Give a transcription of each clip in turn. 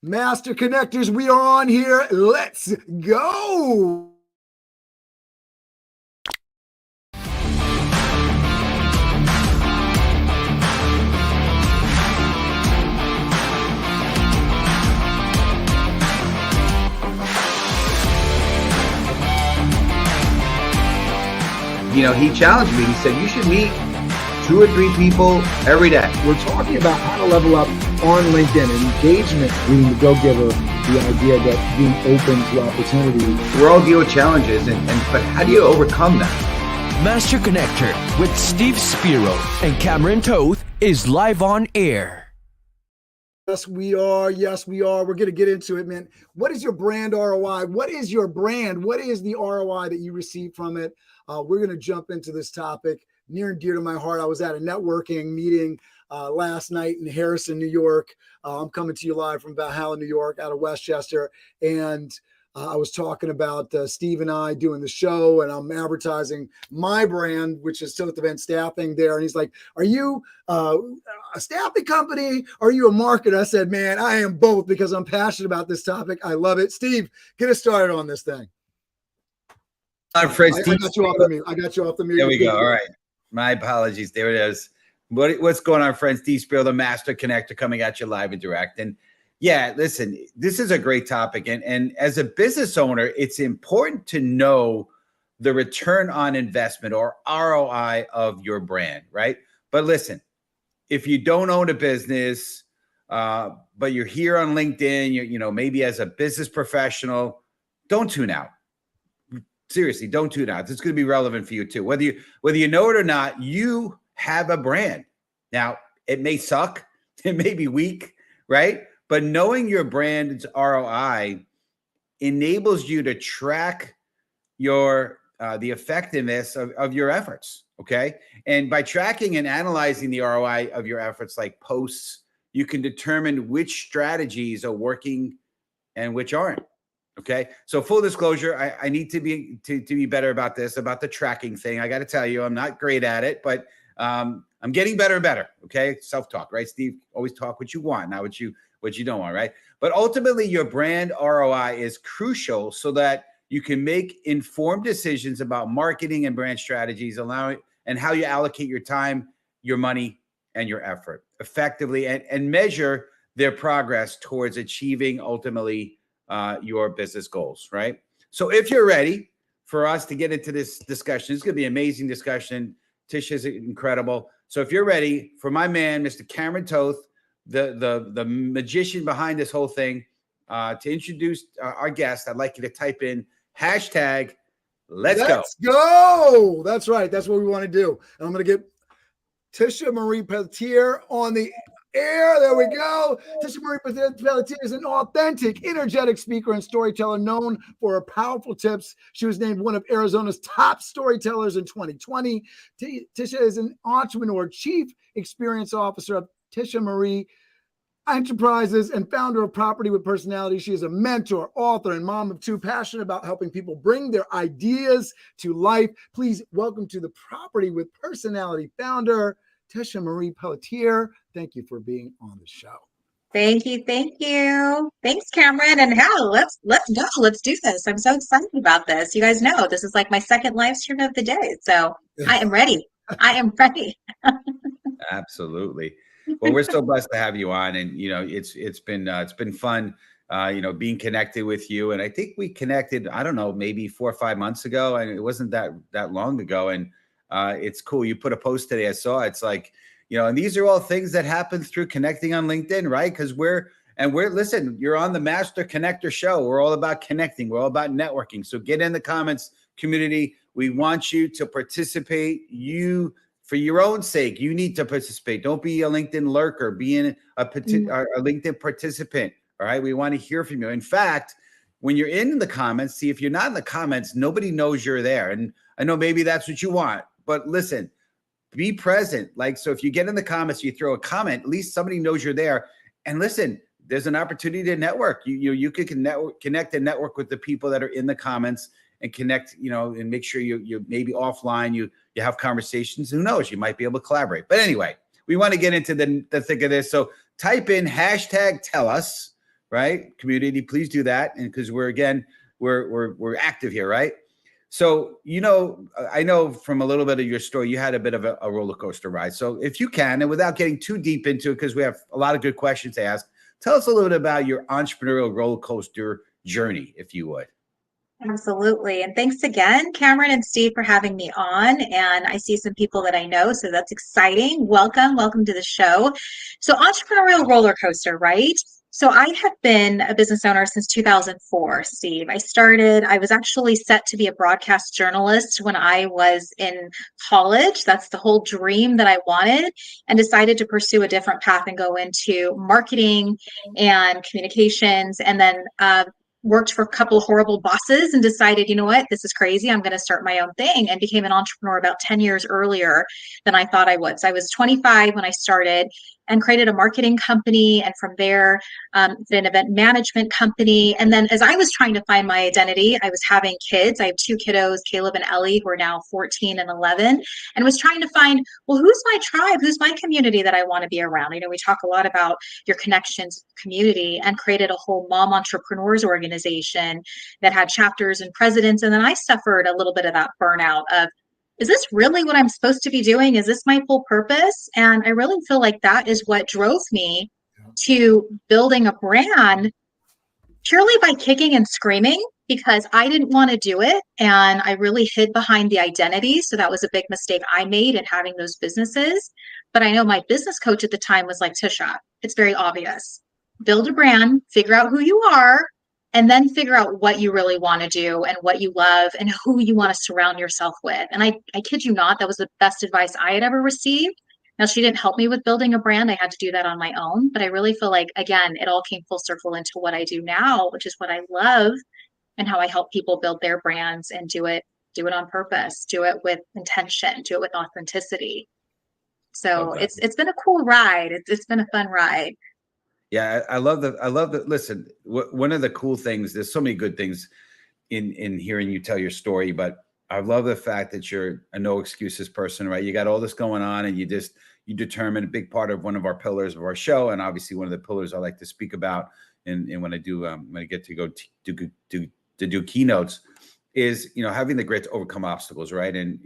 Master Connectors, we are on here. Let's go. You know, he challenged me. He said, you should meet 2 or 3 people every day. We're talking about how to level up on LinkedIn and engagement, being the go-giver, the idea that being open to opportunity. We're all dealing with challenges, but how do you overcome that? Master Connector with Steve Spiro and Cameron Toth is live on air. Yes, we are. Yes, we are. We're going to get into it, man. What is your brand ROI? What is your brand? What is the ROI that you receive from it? We're going to jump into this topic near and dear to my heart. I was at a networking meeting last night in Harrison, New York. I'm coming to you live from Valhalla, New York, out of Westchester. And I was talking about Steve and I doing the show, and I'm advertising my brand, which is Tilt Event Staffing there. And he's like, are you a staffing company? Or are you a marketer? I said, man, I am both because I'm passionate about this topic. I love it. Steve, get us started on this thing. Our friend I got you off the mute. I got you off the mute. There we go. All right. My apologies. There it is. What's going on, friends? Steve Spiro, the Master Connector, coming at you live and direct. And yeah, listen, this is a great topic. And as a business owner, it's important to know the return on investment or ROI of your brand, right? But listen, if you don't own a business, but you're here on LinkedIn, you know, maybe as a business professional, don't tune out. Seriously, don't tune out. This is going to be relevant for you too. Whether you know it or not, you have a brand. Now, it may suck, it may be weak, right? But knowing your brand's ROI enables you to track your the effectiveness of your efforts. Okay, and by tracking and analyzing the ROI of your efforts, like posts, you can determine which strategies are working and which aren't. Okay. So full disclosure, I need to be better about this, about the tracking thing. I got to tell you, I'm not great at it, but I'm getting better and better. Okay. Self-talk, right? Steve, always talk what you want, not what you don't want, right? But ultimately your brand ROI is crucial so that you can make informed decisions about marketing and brand strategies, and how you allocate your time, your money, and your effort effectively, and measure their progress towards achieving ultimately your business goals, right? So if you're ready for us to get into this discussion, it's going to be an amazing discussion. Tisha's incredible. So if you're ready for my man, Mr. Cameron Toth, the magician behind this whole thing, to introduce our guest, I'd like you to type in hashtag Let's go. That's right. That's what we want to do. And I'm going to get Tisha Marie Pelletier on the air. There we go. Tisha Marie Pelletier is an authentic, energetic speaker and storyteller known for her powerful tips. She was named one of Arizona's top storytellers in 2020. Tisha is an entrepreneur, chief experience officer of Tisha Marie Enterprises and founder of Property with Personality. She is a mentor, author, and mom of 2, passionate about helping people bring their ideas to life. Please welcome to the Property with Personality founder, Tisha Marie Pelletier. Thank you for being on the show. Thank you. Thanks, Cameron. And hell, let's go. Let's do this. I'm so excited about this. You guys know this is like my second live stream of the day. So I am ready. Absolutely. Well, we're so blessed to have you on, and you know, it's been fun, you know, being connected with you. And I think we connected, I don't know, maybe 4 or 5 months ago, and it wasn't that long ago. And it's cool. You put a post today. I saw it's like, you know, and these are all things that happen through connecting on LinkedIn, right? Because listen, you're on the Master Connector show. We're all about connecting. We're all about networking. So get in the comments, community. We want you to participate. For your own sake, you need to participate. Don't be a LinkedIn lurker. Be a LinkedIn participant. All right. We want to hear from you. In fact, when you're in the comments, see, if you're not in the comments, nobody knows you're there. And I know maybe that's what you want, but listen, be present. Like, so if you get in the comments, you throw a comment, at least somebody knows you're there. And listen, there's an opportunity to network. You could connect and network with the people that are in the comments and connect, you know, and make sure you maybe offline, you have conversations. Who knows? You might be able to collaborate. But anyway, we want to get into the thick of this. So type in hashtag tell us right? Community, please do that. And because we're active here, right? So, I know from a little bit of your story, you had a bit of a roller coaster ride. So if you can, and without getting too deep into it, because we have a lot of good questions to ask, tell us a little bit about your entrepreneurial roller coaster journey, if you would. Absolutely. And thanks again, Cameron and Steve, for having me on. And I see some people that I know, so that's exciting. Welcome to the show. So, entrepreneurial roller coaster, right? So, I have been a business owner since 2004, Steve. I was actually set to be a broadcast journalist when I was in college. That's the whole dream that I wanted, and decided to pursue a different path and go into marketing and communications. And then, worked for a couple of horrible bosses and decided, you know what, this is crazy. I'm going to start my own thing, and became an entrepreneur about 10 years earlier than I thought I would. So I was 25 when I started and created a marketing company. And from there, did an event management company. And then as I was trying to find my identity, I was having kids. I have two kiddos, Caleb and Ellie, who are now 14 and 11, and was trying to find, well, who's my tribe? Who's my community that I want to be around? We talk a lot about your connections community, and created a whole mom entrepreneurs organization that had chapters and presidents. And then I suffered a little bit of that burnout of, is this really what I'm supposed to be doing? Is this my full purpose? And I really feel like that is what drove me to building a brand purely by kicking and screaming, because I didn't want to do it. And I really hid behind the identity. So that was a big mistake I made in having those businesses. But I know my business coach at the time was like, Tisha, it's very obvious. Build a brand, figure out who you are, and then figure out what you really want to do and what you love and who you want to surround yourself with. And I kid you not, that was the best advice I had ever received. Now, she didn't help me with building a brand. I had to do that on my own. But I really feel like, again, it all came full circle into what I do now, which is what I love, and how I help people build their brands and do it on purpose, do it with intention, do it with authenticity. So it's been a cool ride. It's been a fun ride. Yeah, I love the listen, one of the cool things, there's so many good things in hearing you tell your story, but I love the fact that you're a no excuses person, right? You got all this going on, and you determine a big part of one of our pillars of our show. And obviously one of the pillars I like to speak about. And when I do, when I get to go do keynotes, is, having the grit to overcome obstacles. Right. And,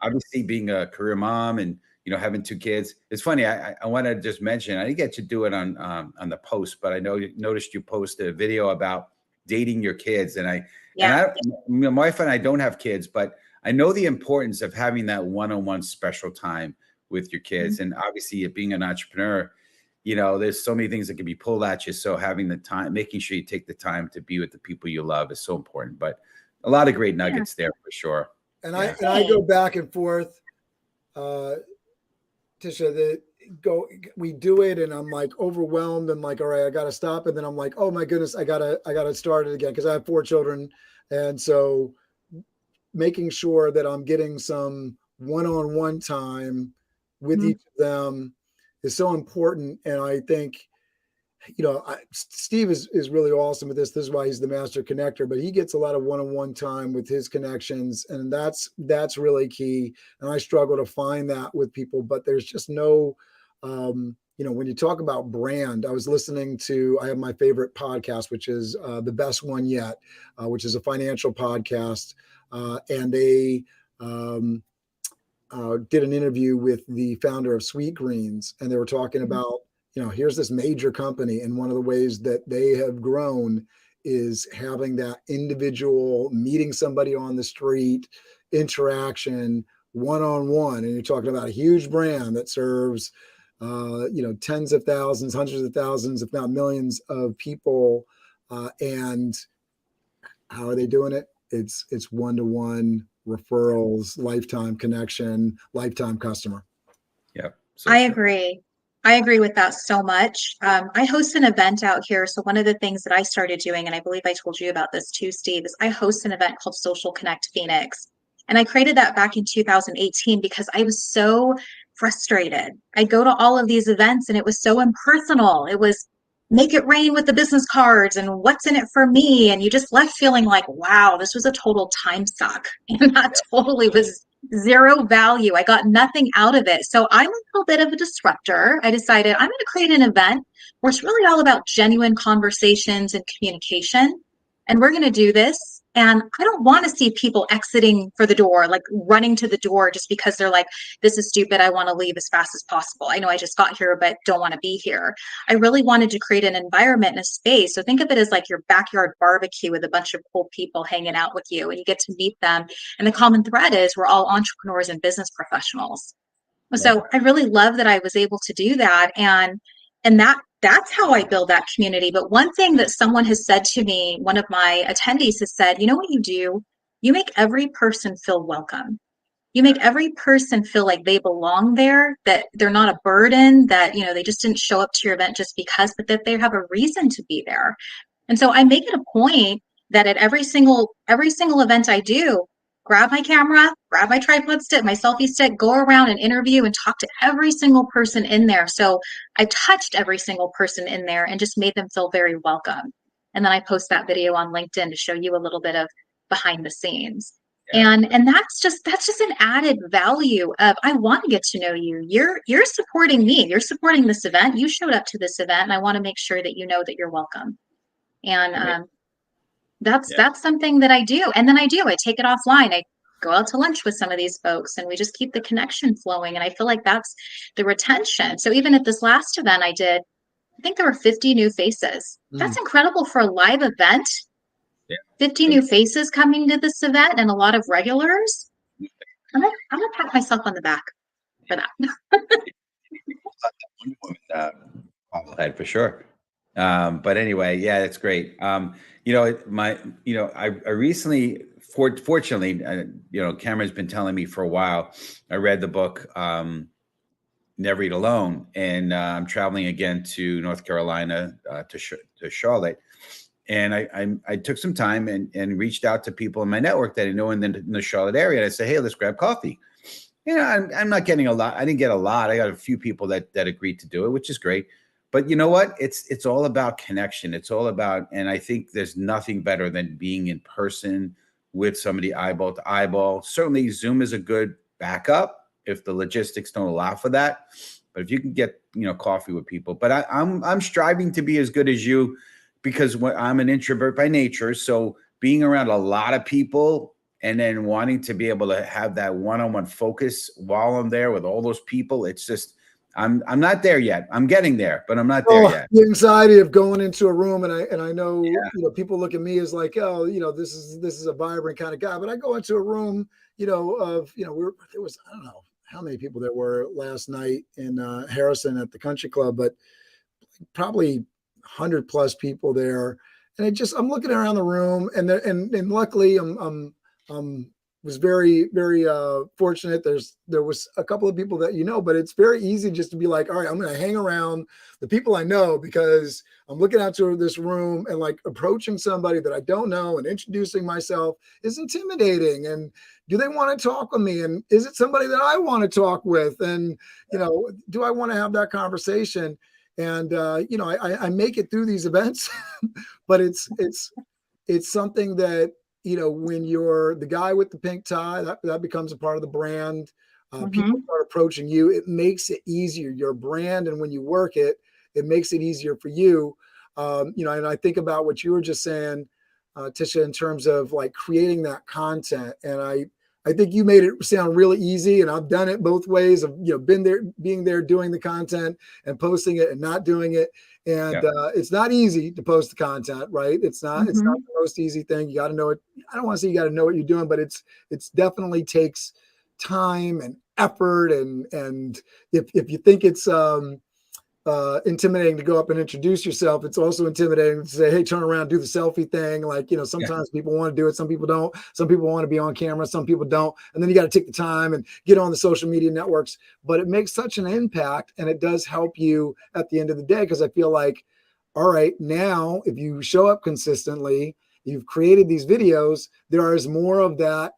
obviously being a career mom and, having two kids. It's funny. I want to just mention, I didn't get to do it on the post, but I noticed you posted a video about dating your kids. And my wife and I don't have kids, but I know the importance of having that one-on-one special time with your kids. Mm-hmm. And obviously being an entrepreneur, there's so many things that can be pulled at you. So having the time, making sure you take the time to be with the people you love is so important. But a lot of great nuggets there for sure. And I go back and forth, Tisha, we do it, and I'm like overwhelmed and like, all right, I got to stop. And then I'm like, oh my goodness, I gotta start it again, because I have 4 children. And so making sure that I'm getting some one-on-one time with each of them is so important. And I think, Steve is really awesome at this. This is why he's the master connector, but he gets a lot of one-on-one time with his connections. And that's really key. And I struggle to find that with people, but there's just no, when you talk about brand, I was listening to, I have my favorite podcast, which is The Best One Yet, which is a financial podcast. And they did an interview with the founder of Sweet Greens, and they were talking about, here's this major company, and one of the ways that they have grown is having that individual, meeting somebody on the street, interaction, one-on-one. And you're talking about a huge brand that serves, tens of thousands, hundreds of thousands, if not millions of people. And how are they doing it? It's one-to-one referrals, lifetime connection, lifetime customer. Yeah. I agree. I agree with that so much. I host an event out here. So one of the things that I started doing, and I believe I told you about this too, Steve, is I host an event called Social Connect Phoenix. And I created that back in 2018 because I was so frustrated. I'd go to all of these events and it was so impersonal. It was make it rain with the business cards and what's in it for me. And you just left feeling like, wow, this was a total time suck. And that totally was zero value. I got nothing out of it. So I'm a little bit of a disruptor. I decided I'm going to create an event where it's really all about genuine conversations and communication. And we're going to do this. And I don't want to see people exiting for the door, like running to the door just because they're like, this is stupid. I want to leave as fast as possible. I know I just got here, but don't want to be here. I really wanted to create an environment and a space. So think of it as like your backyard barbecue with a bunch of cool people hanging out with you, and you get to meet them. And the common thread is we're all entrepreneurs and business professionals. So I really love that I was able to do that. And that's how I build that community. But one thing that someone has said to me, one of my attendees has said, you know what you do? You make every person feel welcome. You make every person feel like they belong there, that they're not a burden, that, you know, they just didn't show up to your event just because, but that they have a reason to be there. And so I make it a point that at every single event I do, grab my camera, grab my tripod stick, my selfie stick, go around and interview and talk to every single person in there. So I touched every single person in there and just made them feel very welcome. And then I post that video on LinkedIn to show you a little bit of behind the scenes. Yeah. And that's just an added value of, I want to get to know you. You're supporting me. You're supporting this event. You showed up to this event, and I want to make sure that you know that you're welcome. And that's something that I do. And then I take it offline. I go out to lunch with some of these folks, and we just keep the connection flowing. And I feel like that's the retention. So even at this last event I did, I think there were 50 new faces. That's incredible for a live event. 50 new faces coming to this event and a lot of regulars. I'm gonna pat myself on the back for that. For sure. But anyway, yeah, that's great. I recently, fortunately, Cameron's been telling me for a while. I read the book, Never Eat Alone, and I'm traveling again to North Carolina, to Charlotte. And I took some time and reached out to people in my network that I know in the Charlotte area. And I said, hey, let's grab coffee. You know, I'm not getting a lot. I didn't get a lot. I got a few people that agreed to do it, which is great. But you know what? It's all about connection. It's all about, and I think there's nothing better than being in person with somebody eyeball to eyeball. Certainly Zoom is a good backup if the logistics don't allow for that. But if you can get, coffee with people, but I'm striving to be as good as you, because I'm an introvert by nature. So being around a lot of people and then wanting to be able to have that one-on-one focus while I'm there with all those people, it's just, I'm not there yet. I'm getting there, but I'm not there yet. The anxiety of going into a room, and I know, people look at me as like, oh, this is a vibrant kind of guy, but I go into a room, there was, I don't know how many people there were last night in Harrison at the country club, but probably 100 plus people there. And I'm looking around the room, and luckily I'm was very, very fortunate. There was a couple of people that but it's very easy just to be like, all right, I'm going to hang around the people I know, because I'm looking out to this room, and like approaching somebody that I don't know and introducing myself is intimidating. And do they want to talk with me? And is it somebody that I want to talk with? And, do I want to have that conversation? And, I make it through these events, but it's something that, when you're the guy with the pink tie, that becomes a part of the brand. People start approaching you. It makes it easier, your brand. And when you work it, it makes it easier for you. And I think about what you were just saying, Tisha, in terms of like creating that content. And I think you made it sound really easy, and I've done it both ways of, being there, doing the content and posting it and not doing it. And it's not easy to post the content, right? It's not the most easy thing. You got to know it. I don't want to say you got to know what you're doing, but it's definitely takes time and effort. And if you think it's intimidating to go up and introduce yourself, it's also intimidating to say, hey, turn around, do the selfie thing. Like, sometimes people want to do it. Some people don't. Some people want to be on camera. Some people don't. And then you got to take the time and get on the social media networks. But it makes such an impact, and it does help you at the end of the day, because I feel like, all right, now if you show up consistently, you've created these videos, there is more of that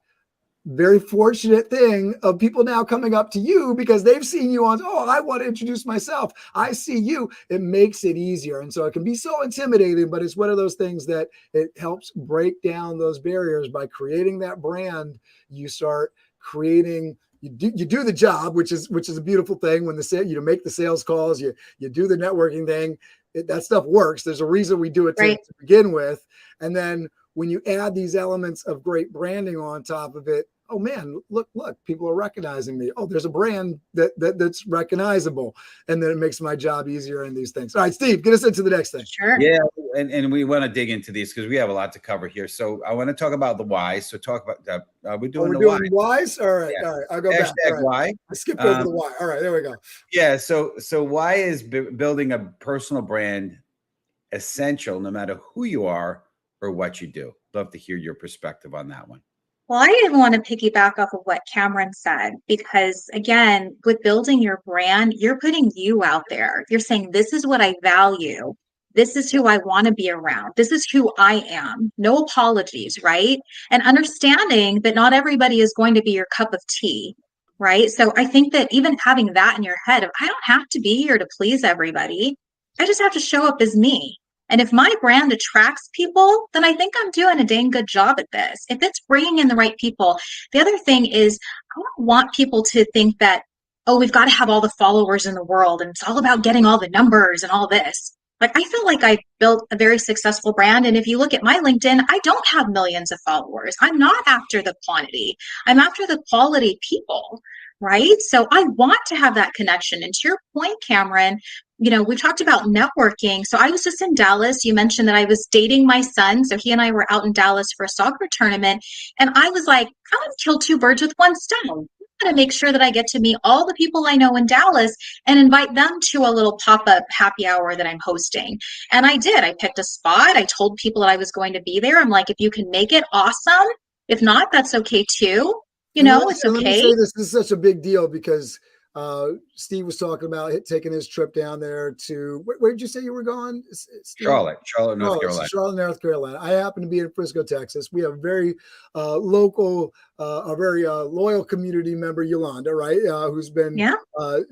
very fortunate thing of people now coming up to you because they've seen you on, oh, I want to introduce myself. I see you. It makes it easier. And so it can be so intimidating, but it's one of those things that it helps break down those barriers by creating that brand. You start creating. You do the job, which is a beautiful thing. When you make the sales calls, you do the networking thing. That stuff works. There's a reason we do it to begin with, and then when you add these elements of great branding on top of it, oh man, look, people are recognizing me. Oh, there's a brand that's recognizable. And then it makes my job easier in these things. All right, Steve, get us into the next thing. Sure. Yeah. And we want to dig into these because we have a lot to cover here. So I want to talk about the whys. So talk about that. We're doing whys. All right. Yeah. All right. I'll go Hashtag back. Right. why. I skipped over the why. All right. There we go. Yeah. So why is building a personal brand essential no matter who you are or what you do? Love to hear your perspective on that one. Well, I didn't want to piggyback off of what Cameron said, because again, with building your brand, you're putting you out there. You're saying, this is what I value. This is who I want to be around. This is who I am. No apologies, right? And understanding that not everybody is going to be your cup of tea, right? So I think that even having that in your head of, I don't have to be here to please everybody. I just have to show up as me. And if my brand attracts people, then I think I'm doing a dang good job at this. If it's bringing in the right people. The other thing is, I don't want people to think that, oh, we've got to have all the followers in the world and it's all about getting all the numbers and all this. Like, I feel like I built a very successful brand. And if you look at my LinkedIn, I don't have millions of followers. I'm not after the quantity. I'm after the quality people, right? So I want to have that connection. And to your point, Cameron, we talked about networking. So I was just in Dallas. You mentioned that I was dating my son. So he and I were out in Dallas for a soccer tournament. And I was like, I want to kill two birds with one stone. I want to make sure that I get to meet all the people I know in Dallas and invite them to a little pop-up happy hour that I'm hosting. And I did. I picked a spot. I told people that I was going to be there. I'm like, if you can make it, awesome. If not, that's okay too. It's okay. Let me say this is such a big deal because Steve was talking about taking his trip down there to where did you say you were going? Steve? Charlotte, North Carolina. Charlotte, North Carolina. I happen to be in Frisco, Texas. We have a very local, a very loyal community member, Yolanda, right? Who's been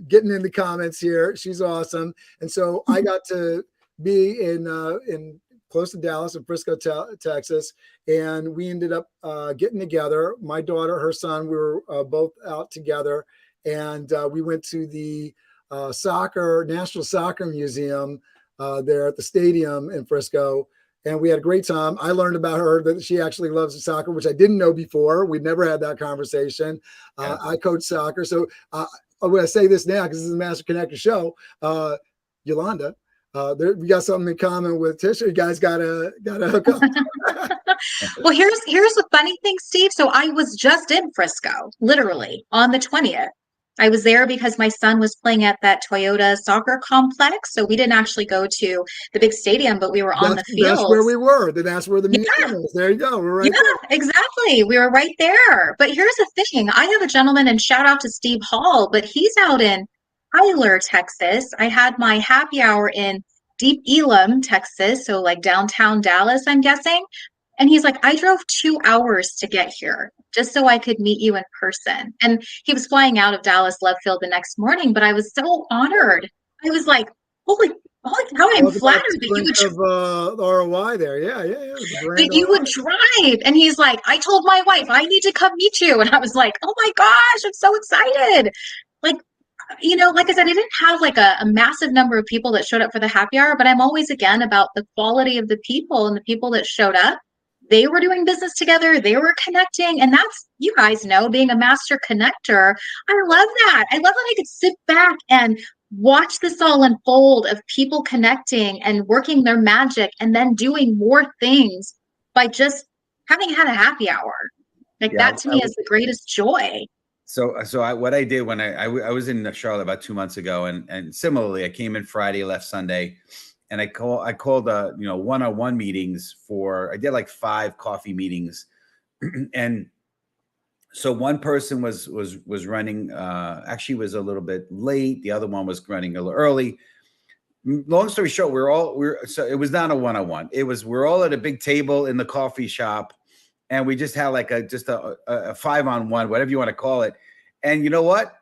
getting in the comments here. She's awesome. And so I got to be in close to Dallas in Frisco, Texas. And we ended up getting together. My daughter, her son, we were both out together. And we went to the National Soccer Museum there at the stadium in Frisco. And we had a great time. I learned about her that she actually loves soccer, which I didn't know before. We'd never had that conversation. I coach soccer. So I'm going to say this now because this is a Master Connector show. Yolanda, we got something in common with Tisha. You guys got to hook up. Well, here's the funny thing, Steve. So I was just in Frisco, literally on the 20th. I was there because my son was playing at that Toyota soccer complex. So we didn't actually go to the big stadium, but we were on the field. That's where we were. That's where the museum is. There you go. We're right there. Exactly. We were right there. But here's the thing. I have a gentleman, and shout out to Steve Hall, but he's out in Tyler, Texas. I had my happy hour in Deep Elam, Texas. So like downtown Dallas, I'm guessing. And he's like, I drove 2 hours to get here just so I could meet you in person. And he was flying out of Dallas Love Field the next morning, but I was so honored. I was like, holy cow, I'm flattered that you would the ROI there. Yeah. That you would drive. And he's like, I told my wife, I need to come meet you. And I was like, oh my gosh, I'm so excited. Like I said, I didn't have like a massive number of people that showed up for the happy hour, but I'm always again about the quality of the people and the people that showed up. They were doing business together. They were connecting. And that's, you guys know, being a master connector. I love that. I love that I could sit back and watch this all unfold of people connecting and working their magic and then doing more things by just having had a happy hour. That to me is the greatest joy. So what I did when I was in Charlotte about 2 months ago, and similarly, I came in Friday, left Sunday. And I called one-on-one meetings I did like 5 coffee meetings. And so one person was running, actually was a little bit late. The other one was running a little early. Long story short, so it was not a one-on-one. We're all at a big table in the coffee shop. And we just had like a 5-on-1, whatever you want to call it. And you know what?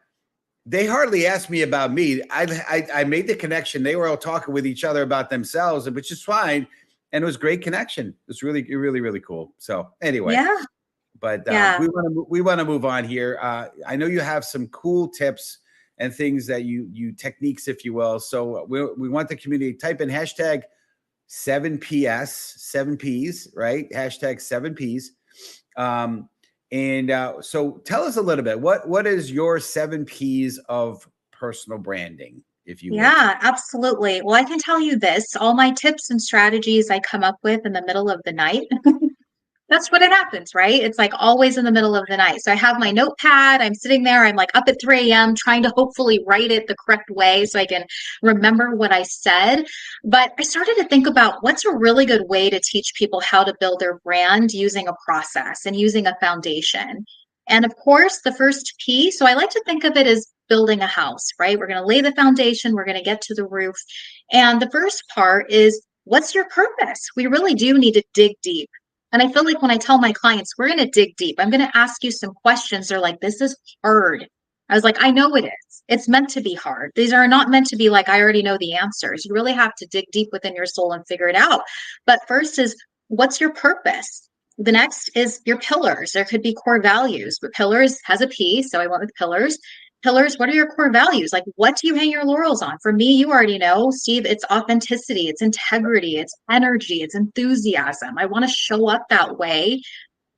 They hardly asked me about me. I made the connection. They were all talking with each other about themselves, which is fine. And it was great connection. It was really, really, really cool. So anyway, But Yeah. we want to move on here. I know you have some cool tips and things that you techniques, if you will. So we want the community type in hashtag 7PS, 7Ps, right? Hashtag 7Ps. So tell us a little bit, what is your 7Ps of personal branding, if you would? Yeah, absolutely. Well, I can tell you this, all my tips and strategies I come up with in the middle of the night. That's what it happens, right? It's like always in the middle of the night. So I have my notepad. I'm sitting there. I'm like up at 3 a.m. trying to hopefully write it the correct way so I can remember what I said. But I started to think about what's a really good way to teach people how to build their brand using a process and using a foundation. And of course, the first P, so I like to think of it as building a house, right? We're going to lay the foundation. We're going to get to the roof. And the first part is, what's your purpose? We really do need to dig deep. And I feel like when I tell my clients, we're going to dig deep, I'm going to ask you some questions. They're like, this is hard. I was like, I know it is. It's meant to be hard. These are not meant to be like, I already know the answers. You really have to dig deep within your soul and figure it out. But first is, what's your purpose? The next is your pillars. There could be core values, but pillars has a P. So I went with pillars. Pillars, what are your core values? Like, what do you hang your laurels on? For me, you already know, Steve, it's authenticity, it's integrity, it's energy, it's enthusiasm. I want to show up that way.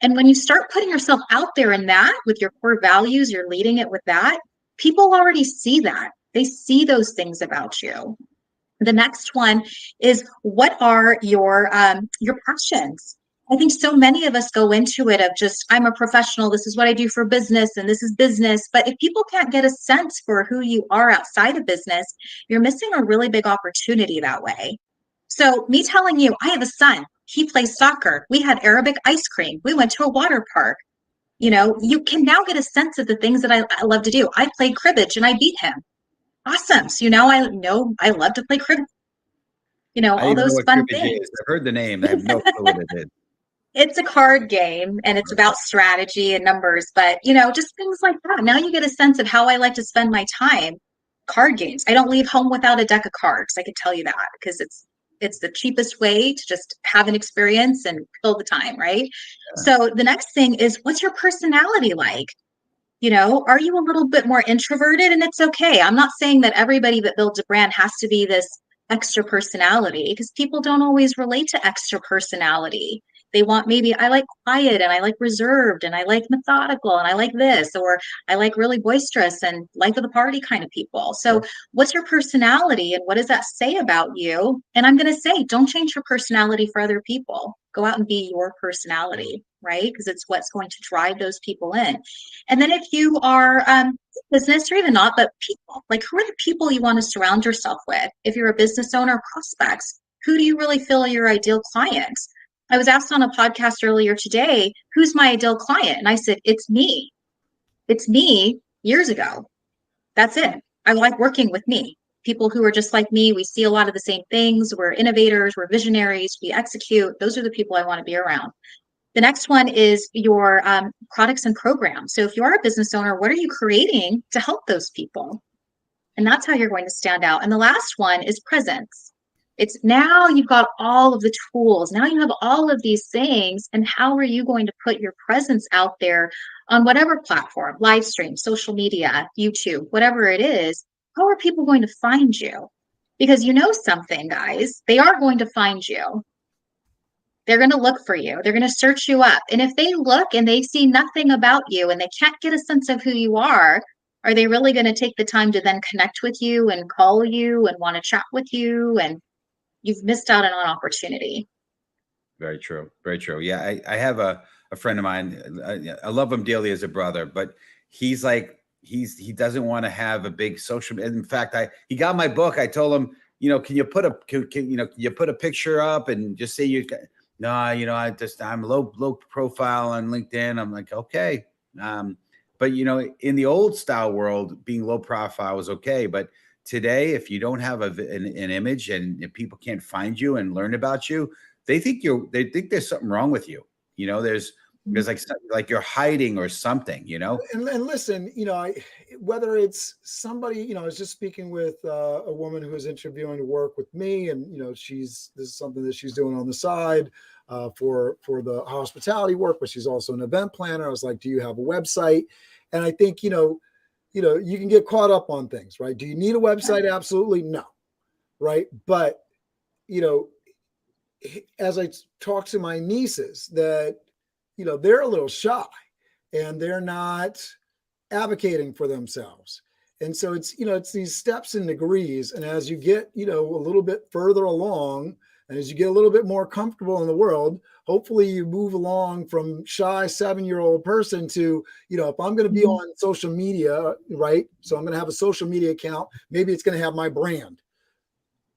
And when you start putting yourself out there in that with your core values, you're leading it with that, people already see that. They see those things about you. The next one is, what are your passions? I think so many of us go into it of just, I'm a professional, this is what I do for business, and this is business. But if people can't get a sense for who you are outside of business, you're missing a really big opportunity that way. So me telling you, I have a son, he plays soccer. We had Arabic ice cream. We went to a water park. You know, you can now get a sense of the things that I love to do. I played cribbage and I beat him. Awesome. So, I know I love to play cribbage. I don't All even know those what fun cribbage things. is. I've heard the name. I have no clue what it is. It's a card game and it's about strategy and numbers, but just things like that. Now you get a sense of how I like to spend my time. Card games. I don't leave home without a deck of cards. I can tell you that because it's the cheapest way to just have an experience and kill the time, right? Yeah. So the next thing is, what's your personality like? Are you a little bit more introverted? And it's okay. I'm not saying that everybody that builds a brand has to be this extra personality, because people don't always relate to extra personality. They want, maybe I like quiet and I like reserved and I like methodical and I like this, or I like really boisterous and life of the party kind of people. So what's your personality and what does that say about you? And I'm going to say, don't change your personality for other people. Go out and be your personality, right? Because it's what's going to drive those people in. And then if you are business, or even not, but people, like, who are the people you want to surround yourself with? If you're a business owner, prospects, who do you really feel are your ideal clients? I was asked on a podcast earlier today, who's my ideal client? And I said, it's me. It's me years ago. That's it. I like working with me. People who are just like me. We see a lot of the same things. We're innovators. We're visionaries. We execute. Those are the people I want to be around. The next one is your products and programs. So if you are a business owner, what are you creating to help those people? And that's how you're going to stand out. And the last one is presence. It's now you've got all of the tools. Now you have all of these things. And how are you going to put your presence out there on whatever platform, live stream, social media, YouTube, whatever it is? How are people going to find you? Because something, guys, they are going to find you. They're going to look for you. They're going to search you up. And if they look and they see nothing about you and they can't get a sense of who you are they really going to take the time to then connect with you and call you and want to chat with you? And you've missed out on an opportunity. Very true. Very true. Yeah. I have a friend of mine. I love him dearly as a brother, but he's like, he doesn't want to have a big social. In fact, he got my book. I told him, can you put a picture up and just say no, I'm low profile on LinkedIn. I'm like, okay. But in the old style world, being low profile was okay. But today, if you don't have an image and if people can't find you and learn about you, they think there's something wrong with you. There's like you're hiding or something, And listen, whether it's somebody, I was just speaking with a woman who was interviewing to work with me, and this is something that she's doing on the side. for the hospitality work, but she's also an event planner. I was like, do you have a website? And I think, you can get caught up on things, right? Do you need a website? Absolutely no. Right. But, as I talk to my nieces that, they're a little shy and they're not advocating for themselves. And so it's these steps and degrees. And as you get, a little bit further along, and as you get a little bit more comfortable in the world, hopefully you move along from shy 7-year-old person to, if I'm going to be on social media, right? So I'm going to have a social media account. Maybe it's going to have my brand.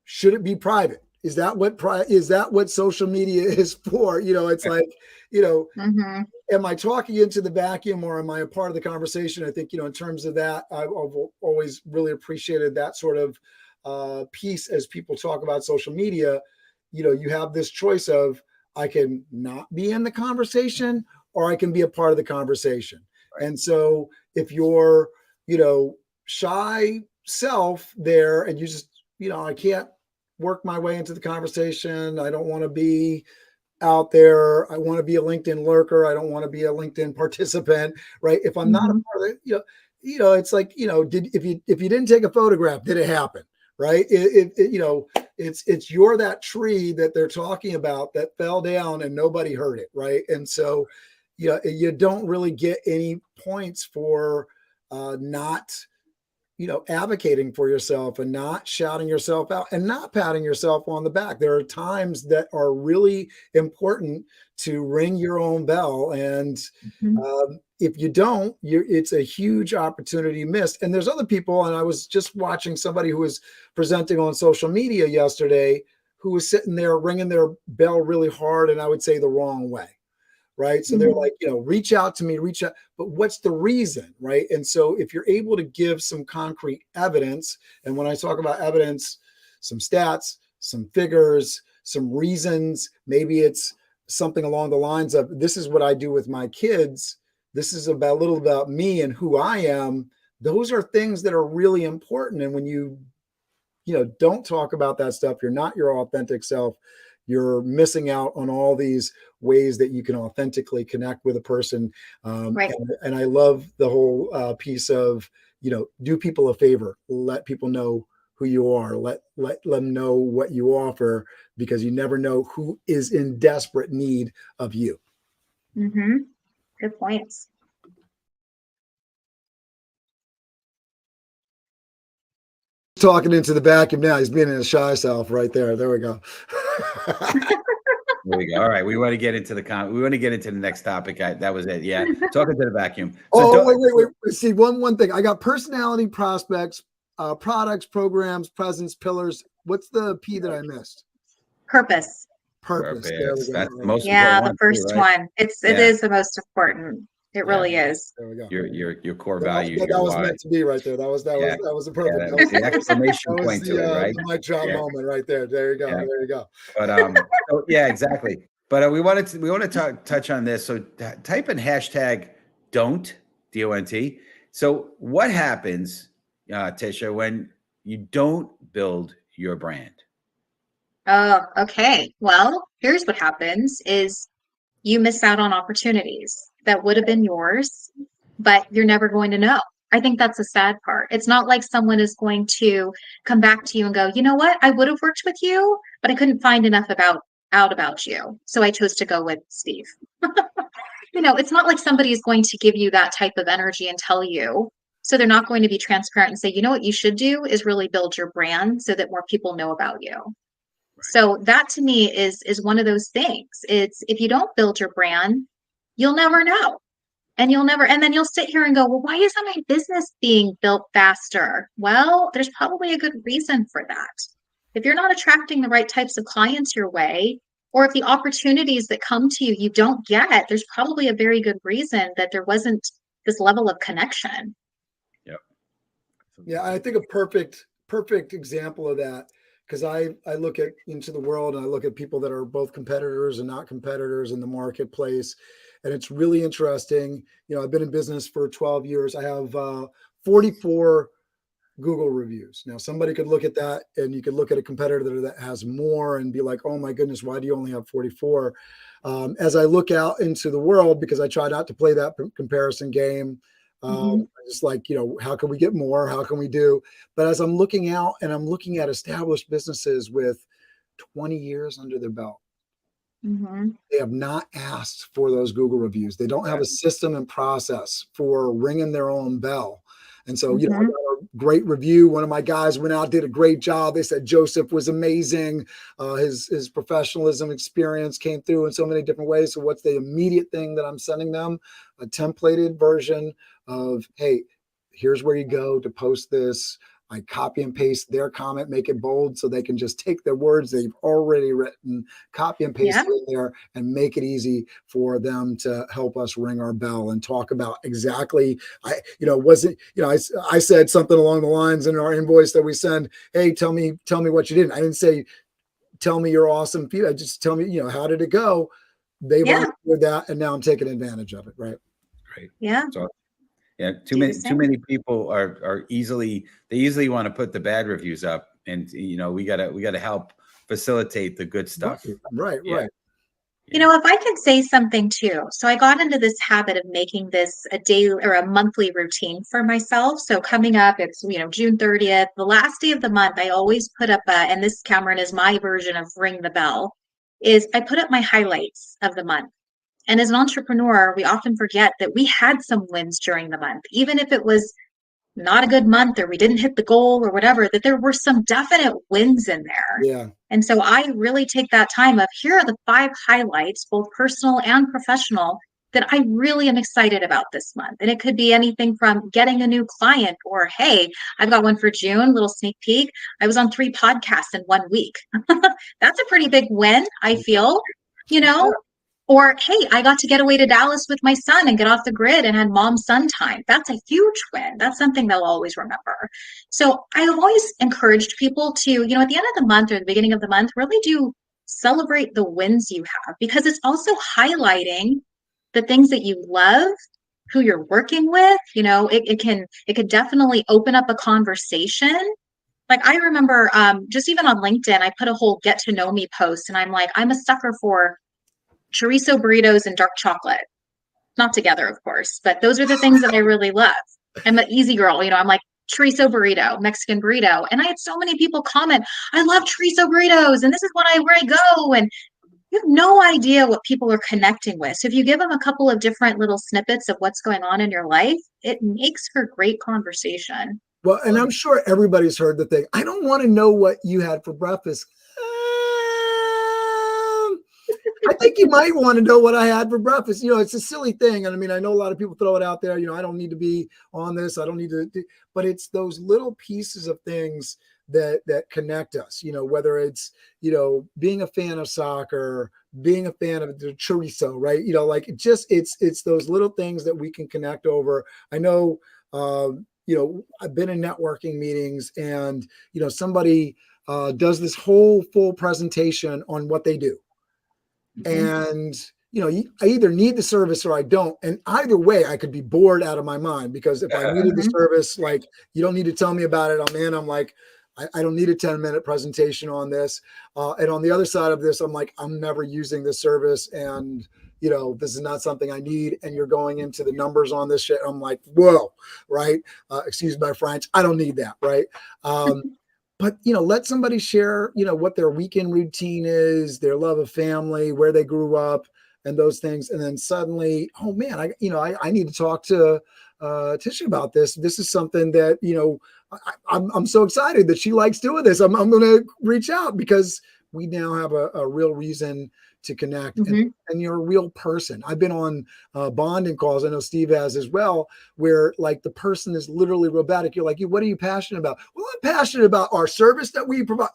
Should it be private? Is that what social media is for? It's like, am I talking into the vacuum or am I a part of the conversation? I think, in terms of that, I've always really appreciated that sort of piece as people talk about social media. You have this choice of, I can not be in the conversation or I can be a part of the conversation. Right. And so if you're, shy self there and you just, I can't work my way into the conversation. I don't want to be out there. I want to be a LinkedIn lurker. I don't want to be a LinkedIn participant, right? If I'm not a part of it, it's like, if you didn't take a photograph, did it happen? Right? It's you're that tree that they're talking about that fell down and nobody heard it. Right. And so, you don't really get any points for not, advocating for yourself and not shouting yourself out and not patting yourself on the back. There are times that are really important to ring your own bell. And if you don't, it's a huge opportunity missed. And there's other people. And I was just watching somebody who was presenting on social media yesterday who was sitting there ringing their bell really hard. And I would say the wrong way. Right. So they're like, reach out to me, but what's the reason? Right. And so if you're able to give some concrete evidence, and when I talk about evidence, some stats, some figures, some reasons, maybe it's something along the lines of, this is what I do with my kids. This is a little about me and who I am. Those are things that are really important. And when you don't talk about that stuff, you're not your authentic self. You're missing out on all these ways that you can authentically connect with a person. Right. And I love the whole piece of, do people a favor, let people know who you are, let them know what you offer, because you never know who is in desperate need of you. Good points. Talking into the vacuum now. He's being in a shy self right there. There we go. There we go. All right. We want to get into the next topic. That was it. Yeah. Talking to the vacuum. So wait. See, one thing. I got personality, prospects, products, programs, presence, pillars. What's the P that I missed? Purpose. Purpose. There we go. That's the most important one. The first one. It is the most important. It really is. There we go. Your core values. That was meant to be right there. That was a perfect. That was the exclamation point to it, right? The mic drop moment right there. There you go. There you go. But exactly. But we want to touch on this. So type in hashtag don't DONT. So what happens, Tisha, when you don't build your brand? Oh, okay. Well, here's what happens is you miss out on opportunities that would have been yours, but you're never going to know. I think that's the sad part. It's not like someone is going to come back to you and go, you know what? I would have worked with you, but I couldn't find enough out about you. So I chose to go with Steve. It's not like somebody is going to give you that type of energy and tell you. So they're not going to be transparent and say, you know what you should do is really build your brand so that more people know about you. So that to me is one of those things. It's if you don't build your brand, you'll never know. And then you'll sit here and go, well, why isn't my business being built faster? Well, there's probably a good reason for that. If you're not attracting the right types of clients your way, or if the opportunities that come to you don't get, there's probably a very good reason that there wasn't this level of connection. Yep. Yeah, I think a perfect example of that, because I look into the world and I look at people that are both competitors and not competitors in the marketplace. And it's really interesting. I've been in business for 12 years. I have 44 Google reviews. Now, somebody could look at that, and you could look at a competitor that has more and be like, oh my goodness, why do you only have 44? As I look out into the world, because I try not to play that comparison game, just like, how can we get more? How can we do? But as I'm looking out and I'm looking at established businesses with 20 years under their belt, they have not asked for those Google reviews. They don't have a system and process for ringing their own bell. And so, I got a great review. One of my guys went out, did a great job. They said Joseph was amazing. His professionalism experience came through in so many different ways. So what's the immediate thing that I'm sending them? A templated version of, hey, here's where you go to post this. I copy and paste their comment, make it bold so they can just take the words they've already written, copy and paste it in there, and make it easy for them to help us ring our bell and talk about exactly. I said something along the lines in our invoice that we send. Hey, tell me what you did. I didn't say, tell me you're awesome. I just tell me, how did it go? They've understood that, and now I'm taking advantage of it. Right. Great. Yeah. So, too many people are easily want to put the bad reviews up, and we gotta help facilitate the good stuff. Right. If I can say something too. So I got into this habit of making this a daily or a monthly routine for myself. So coming up, it's, June 30th, the last day of the month, I always put up and this, Cameron, is my version of ring the bell, is I put up my highlights of the month. And as an entrepreneur, we often forget that we had some wins during the month, even if it was not a good month or we didn't hit the goal or whatever, that there were some definite wins in there. Yeah. And so I really take that time of, here are the 5 highlights, both personal and professional, that I really am excited about this month. And it could be anything from getting a new client, or, hey, I've got one for June, little sneak peek. I was on 3 podcasts in 1 week. That's a pretty big win, I feel, Or, hey, I got to get away to Dallas with my son and get off the grid and had mom-son time. That's a huge win. That's something they'll always remember. So I have always encouraged people to, at the end of the month or the beginning of the month, really do celebrate the wins you have, because it's also highlighting the things that you love, who you're working with. It could definitely open up a conversation. Like, I remember just even on LinkedIn, I put a whole get to know me post, and I'm like, I'm a sucker for chorizo burritos and dark chocolate. Not together, of course, but those are the things that I really love. I'm an easy girl. I'm like, chorizo burrito, Mexican burrito. And I had so many people comment, I love chorizo burritos, and this is where I go. And you have no idea what people are connecting with. So if you give them a couple of different little snippets of what's going on in your life, it makes for great conversation. Well, and I'm sure everybody's heard the thing, I don't want to know what you had for breakfast. I think you might want to know what I had for breakfast. It's a silly thing. And I mean, I know a lot of people throw it out there. I don't need to be on this. I don't need to, but it's those little pieces of things that connect us, whether it's, being a fan of soccer, being a fan of the chorizo, right? It's those little things that we can connect over. I know, I've been in networking meetings, and, somebody does this whole full presentation on what they do. And, I either need the service or I don't. And either way, I could be bored out of my mind, because if I needed the service, like, you don't need to tell me about it. I'm like, I don't need a 10-minute presentation on this. And on the other side of this, I'm like, I'm never using this service. And, this is not something I need. And you're going into the numbers on this shit. I'm like, whoa, right? Excuse my French. I don't need that, right? But, let somebody share, what their weekend routine is, their love of family, where they grew up, and those things. And then suddenly, oh man, I need to talk to Tisha about this. This is something that, I'm so excited that she likes doing this. I'm going to reach out, because we now have a real reason to connect, and you're a real person. I've been on bonding calls. I know Steve has as well, where like the person is literally robotic. You're like, what are you passionate about? Well, I'm passionate about our service that we provide.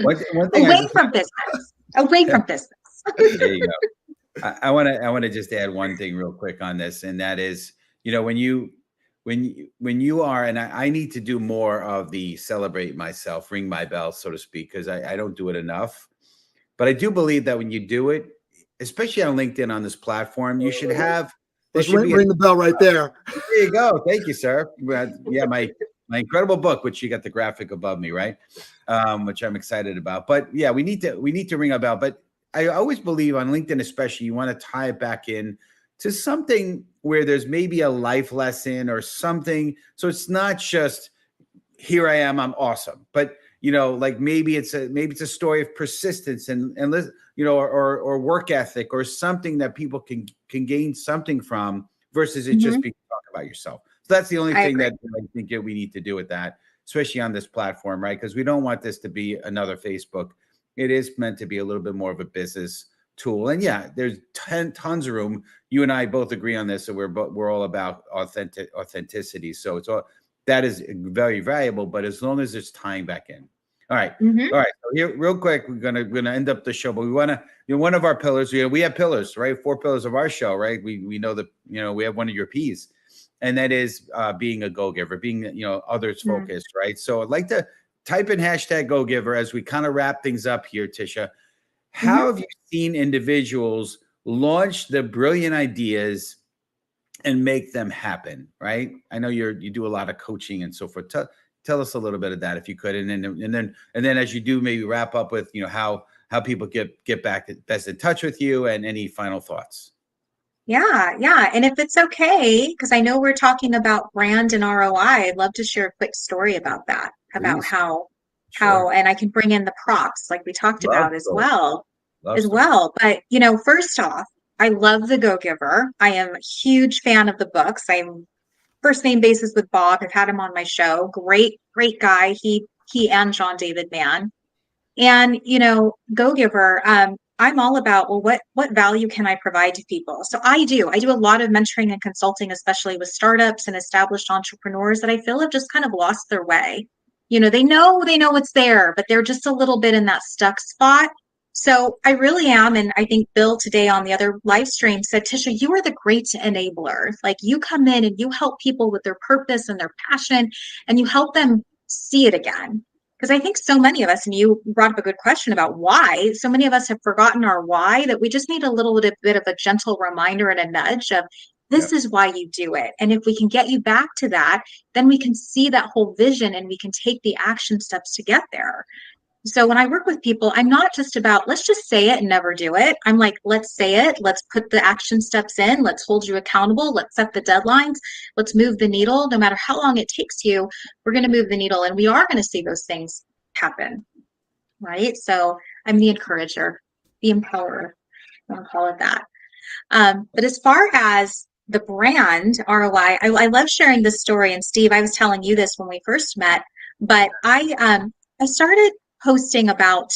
One thing away from business. There you go. I want to just add one thing real quick on this, and that is, when you are, and I need to do more of the celebrate myself, ring my bell, so to speak, because I don't do it enough. But I do believe that when you do it, especially on LinkedIn, on this platform, you should have Let's ring the bell right there. There you go. Thank you, sir. Yeah, my incredible book, which you got the graphic above me, right? Which I'm excited about. But yeah, we need to ring a bell. But I always believe on LinkedIn, especially, you want to tie it back in to something where there's maybe a life lesson or something. So it's not just here I am, I'm awesome, but like maybe it's a story of persistence and or work ethic or something that people can gain something from versus it just being talk about yourself. So that's the only thing that I think we need to do with that, especially on this platform, right? Because we don't want this to be another Facebook. It is meant to be a little bit more of a business tool. And yeah, there's tons of room. You and I both agree on this, so we're all about authenticity. So it's all that is very valuable, but as long as it's tying back in. All right. All right. So here, real quick, we're gonna end up the show, but we want to, one of our pillars. We have pillars, right? 4 pillars of our show, right? We know that we have one of your P's, and that is being a go-giver, being others focused, right? So I'd like to type in #go-giver as we kind of wrap things up here, Tisha. How have you seen individuals launch the brilliant ideas and make them happen, right? I know you do a lot of coaching and so forth. Tell us a little bit of that if you could, and then as you do, maybe wrap up with how people get back best in touch with you and any final thoughts. Yeah. And if it's okay, because I know we're talking about brand and ROI, I'd love to share a quick story about that, about Please. how, Sure. and I can bring in the props like we talked about as well. But, first off, I love the Go-Giver. I am a huge fan of the books. I'm first name basis with Bob. I've had him on my show. Great guy. He and John David Mann. And, Go-Giver, I'm all about, well, what value can I provide to people? So I do a lot of mentoring and consulting, especially with startups and established entrepreneurs that I feel have just kind of lost their way. They know what's there, but they're just a little bit in that stuck spot. So I really am. And I think Bill today on the other live stream said, Tisha, you are the great enabler. Like, you come in and you help people with their purpose and their passion, and you help them see it again. Because I think so many of us, and you brought up a good question about why, so many of us have forgotten our why, that we just need a little bit of a gentle reminder and a nudge of this is why you do it. And if we can get you back to that, then we can see that whole vision and we can take the action steps to get there. So when I work with people, I'm not just about, let's just say it and never do it. I'm like, let's say it. Let's put the action steps in. Let's hold you accountable. Let's set the deadlines. Let's move the needle. No matter how long it takes you, we're going to move the needle, and we are going to see those things happen. Right. So I'm the encourager, the empowerer. I'll call it that. But as far as the brand ROI, I love sharing this story. And Steve, I was telling you this when we first met, but I started posting about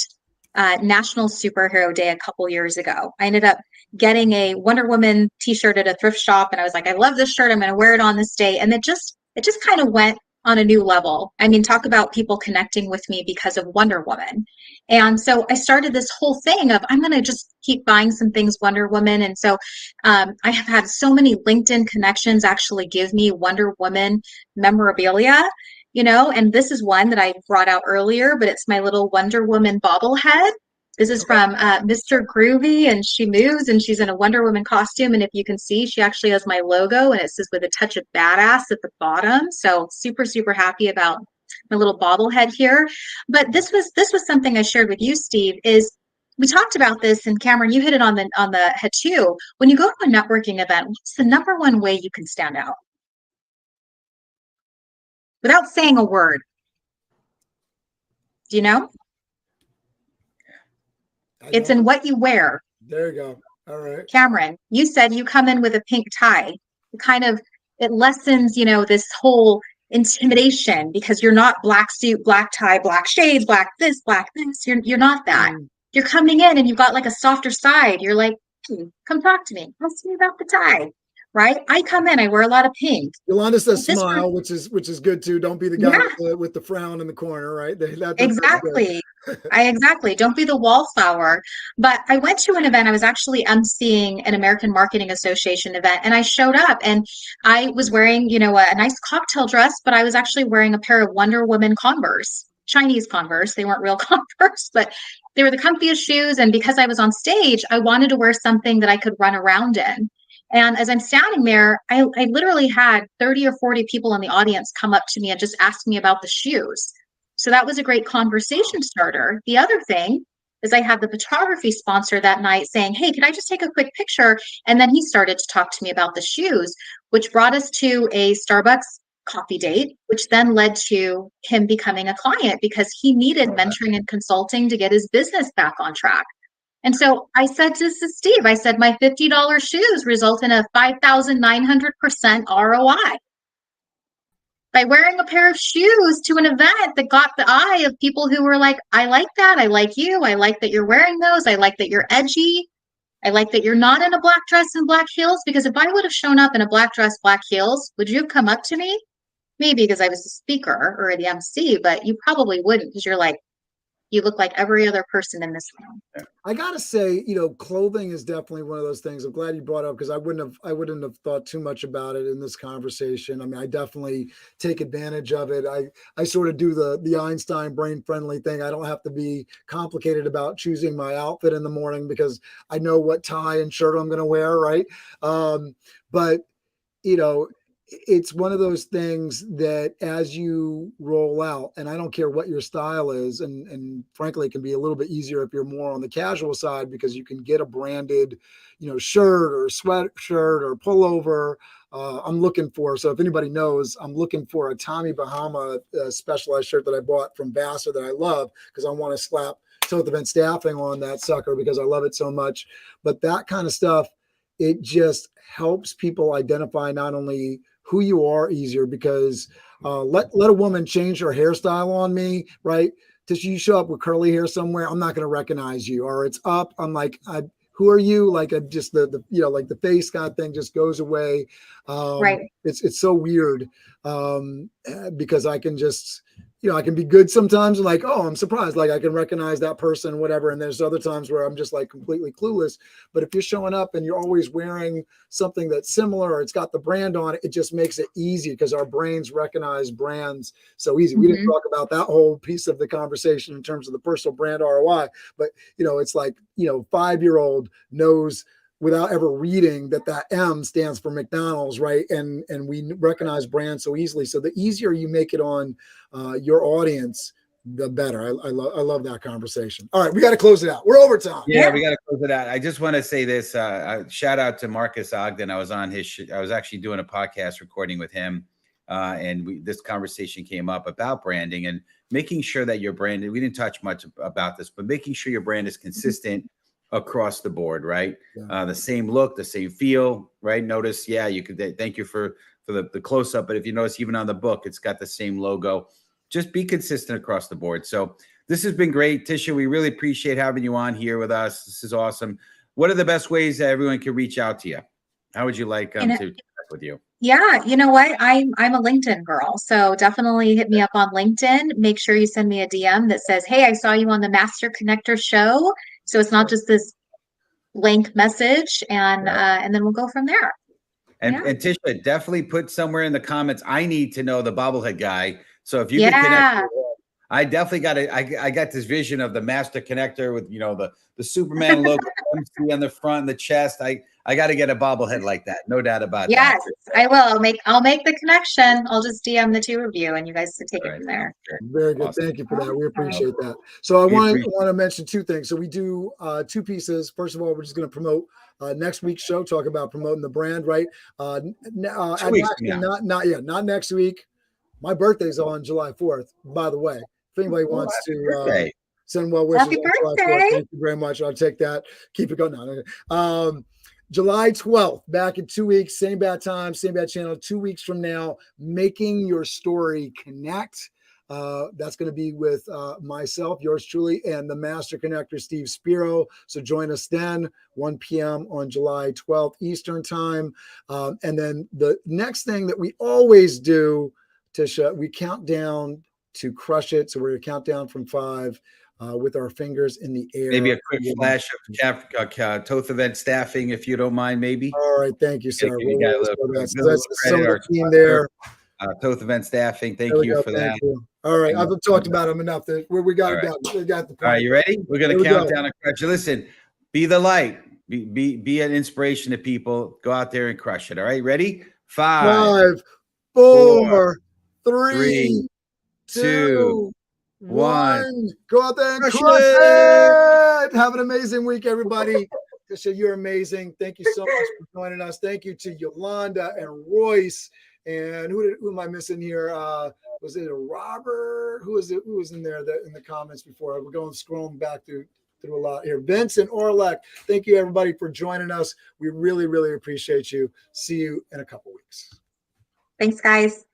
National Superhero Day a couple years ago. I ended up getting a Wonder Woman t-shirt at a thrift shop, and I was like, I love this shirt. I'm going to wear it on this day. And it just kind of went on a new level. I mean, talk about people connecting with me because of Wonder Woman. And so I started this whole thing of, I'm going to just keep buying some things Wonder Woman. And so I have had so many LinkedIn connections actually give me Wonder Woman memorabilia. And this is one that I brought out earlier, but it's my little Wonder Woman bobblehead. This is from Mr. Groovy, and she moves, and she's in a Wonder Woman costume. And if you can see, she actually has my logo, and it says with a touch of badass at the bottom. So super, super happy about my little bobblehead here. But this was something I shared with you, Steve, is we talked about this, and Cameron, you hit it on the head too. When you go to a networking event, what's the number one way you can stand out? Without saying a word. Do you know? It's in what you wear. There you go. All right. Cameron, you said you come in with a pink tie. It lessens, this whole intimidation, because you're not black suit, black tie, black shades, black this. You're not that. You're coming in and you've got like a softer side. You're like, come talk to me. Ask me about the tie. Right? I come in, I wear a lot of pink. Yolanda says smile, which is good too. Don't be the guy with the frown in the corner, right? Exactly. Exactly. Don't be the wallflower. But I went to an event. I was actually emceeing an American Marketing Association event, and I showed up and I was wearing, a nice cocktail dress, but I was actually wearing a pair of Wonder Woman Converse, Chinese Converse. They weren't real Converse, but they were the comfiest shoes. And because I was on stage, I wanted to wear something that I could run around in. And as I'm standing there, I literally had 30 or 40 people in the audience come up to me and just ask me about the shoes. So that was a great conversation starter. The other thing is I had the photography sponsor that night saying, hey, could I just take a quick picture? And then he started to talk to me about the shoes, which brought us to a Starbucks coffee date, which then led to him becoming a client because he needed mentoring and consulting to get his business back on track. And so I said to Steve, I said, my $50 shoes result in a 5,900% ROI. By wearing a pair of shoes to an event that got the eye of people who were like, I like that. I like you. I like that you're wearing those. I like that you're edgy. I like that you're not in a black dress and black heels. Because if I would have shown up in a black dress, black heels, would you have come up to me? Maybe because I was the speaker or the MC, but you probably wouldn't because you're like, you look like every other person in this room. I gotta say, clothing is definitely one of those things. I'm glad you brought up because I wouldn't have thought too much about it in this conversation. I mean, I definitely take advantage of it. I sort of do the Einstein brain friendly thing. I don't have to be complicated about choosing my outfit in the morning because I know what tie and shirt I'm going to wear, right? But it's one of those things that as you roll out, and I don't care what your style is, and frankly, it can be a little bit easier if you're more on the casual side because you can get a branded, shirt or sweatshirt or pullover. I'm looking for, so if anybody knows, I'm looking for a Tommy Bahama specialized shirt that I bought from Vassar that I love because I want to slap Toth Event Staffing on that sucker because I love it so much. But that kind of stuff, it just helps people identify not only who you are easier because let a woman change her hairstyle on me, right? Till you show up with curly hair somewhere, I'm not going to recognize you, or it's up. I'm like, who are you? Like just the like the face kind of thing just goes away. Right. It's so weird because I can just, I can be good sometimes and like, oh, I'm surprised. Like I can recognize that person, whatever. And there's other times where I'm just like completely clueless. But if you're showing up and you're always wearing something that's similar or it's got the brand on it, it just makes it easy because our brains recognize brands so easy. We didn't talk about that whole piece of the conversation in terms of the personal brand ROI, but it's like, 5-year-old knows without ever reading that M stands for McDonald's, right? And we recognize brands so easily. So the easier you make it on your audience, the better. I love that conversation. All right, we got to close it out. We're over time. Yeah, we got to close it out. I just want to say this. Shout out to Marcus Ogden. I was on I was actually doing a podcast recording with him, and this conversation came up about branding and making sure that your brand. We didn't touch much about this, but making sure your brand is consistent across the board, right? Yeah. The same look, the same feel, right? Notice, you could thank you for the close up, but if you notice, even on the book, it's got the same logo. Just be consistent across the board. So this has been great, Tisha. We really appreciate having you on here with us. This is awesome. What are the best ways that everyone can reach out to you? How would you like to connect with you? Yeah, you know what? I'm a LinkedIn girl, so definitely hit me up on LinkedIn. Make sure you send me a DM that says, "Hey, I saw you on the Master Connector show." So it's not just this blank message, and then we'll go from there. And Tisha, definitely put somewhere in the comments. I need to know the bobblehead guy. So if you can connect, I definitely got it. I got this vision of the Master Connector with the Superman logo MC on the front and the chest. I got to get a bobblehead like that. No doubt about that. Yes, I will. I'll make the connection. I'll just DM the two of you, and you guys can take it from there. Very good. Awesome. Thank you for that. We appreciate that. So I want to mention two things. So we do two pieces. First of all, we're just going to promote next week's show. Talk about promoting the brand, right? Not next week. My birthday's on July 4th. By the way, if anybody wants to send well wishes, happy birthday! Thank you very much. I'll take that. Keep it going. No. July 12th, back in 2 weeks, same bad time, same bad channel, 2 weeks from now, making your story connect. That's going to be with myself, yours truly, and the Master Connector, Steve Spiro. So join us then, 1 p.m. on July 12th Eastern time. And then the next thing that we always do, Tisha, we count down to crush it. So we're going to count down from 5. With our fingers in the air. Maybe a quick flash of Toth Event Staffing, if you don't mind, maybe. All right. Thank you, sir. That's some of the team there. Toth Event Staffing. Thank you for that. All right. I've talked about them enough. We got it down. We got the point. All right. You ready? We're going to count down and crush it. Listen, be the light. Be an inspiration to people. Go out there and crush it. All right, ready? 5, 5, 4, 4, 3, 3, 2, 2, 1. 1. Go out there and Crush crush it. it. Have an amazing week, everybody. Tisha, you're amazing. Thank you so much for joining us. Thank you to Yolanda and Royce. And who am I missing here? Was it a Robert? Who was in there in the comments before? We're scrolling back through a lot here. Vincent Orlek. Thank you, everybody, for joining us. We really, really appreciate you. See you in a couple weeks. Thanks, guys.